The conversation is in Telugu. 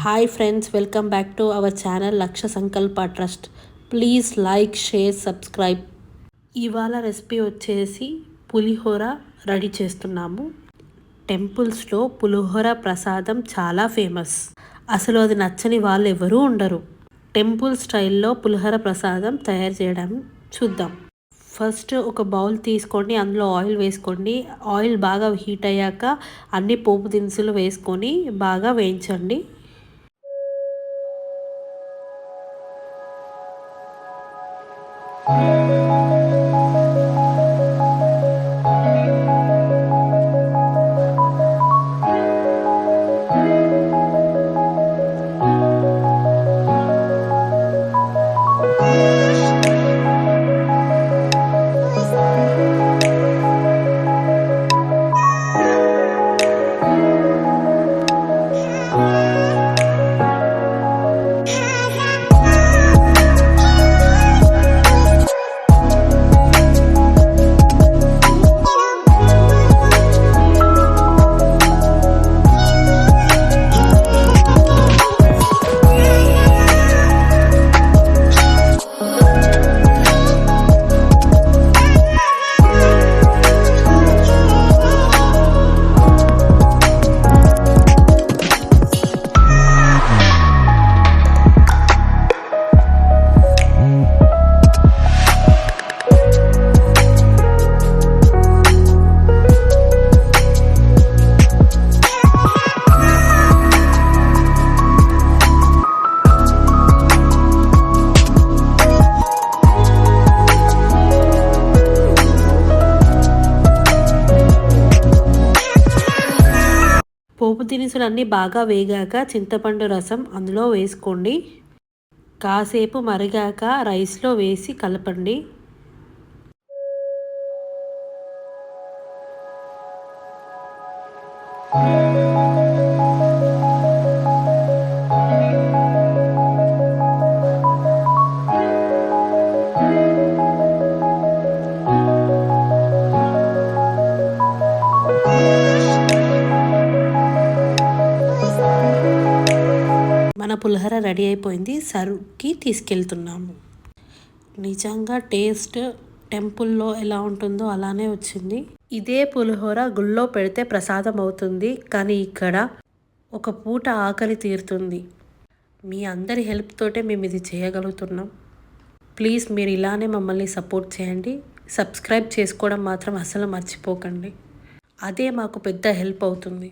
Hi friends, welcome back to our channel లక్ష్య సంకల్ప trust. Please like, share, subscribe. ఇవాళ రెసిపీ వచ్చేసి పులిహోర రెడీ చేస్తున్నాము. టెంపుల్స్లో పులిహోర ప్రసాదం చాలా ఫేమస్. అసలు అది నచ్చని వాళ్ళు ఎవరూ ఉండరు. టెంపుల్ స్టైల్లో పులిహోర ప్రసాదం తయారు చేయడం చూద్దాం. ఫస్ట్ ఒక బౌల్ తీసుకోండి, అందులో ఆయిల్ వేసుకోండి. ఆయిల్ బాగా హీట్ అయ్యాక అన్ని పోపు దినుసులు వేసుకొని బాగా వేయించండి. పోపు దినుసులు అన్నీ బాగా వేగాక చింతపండు రసం అందులో వేసుకోండి. కాసేపు మరిగాక రైస్లో వేసి కలపండి. మన పులిహోర రెడీ అయిపోయింది. సర్వ్కి తీసుకెళ్తున్నాము. నిజంగా టేస్ట్ టెంపుల్లో ఎలా ఉంటుందో అలానే వచ్చింది. ఇదే పులిహోర గుళ్ళో పెడితే ప్రసాదం అవుతుంది, కానీ ఇక్కడ ఒక పూట ఆకలి తీరుతుంది. మీ అందరి హెల్ప్ తోటే మేము ఇది చేయగలుగుతున్నాం. ప్లీజ్ మీరు ఇలానే మమ్మల్ని సపోర్ట్ చేయండి. సబ్స్క్రైబ్ చేసుకోవడం మాత్రం అసలు మర్చిపోకండి. అదే మాకు పెద్ద హెల్ప్ అవుతుంది.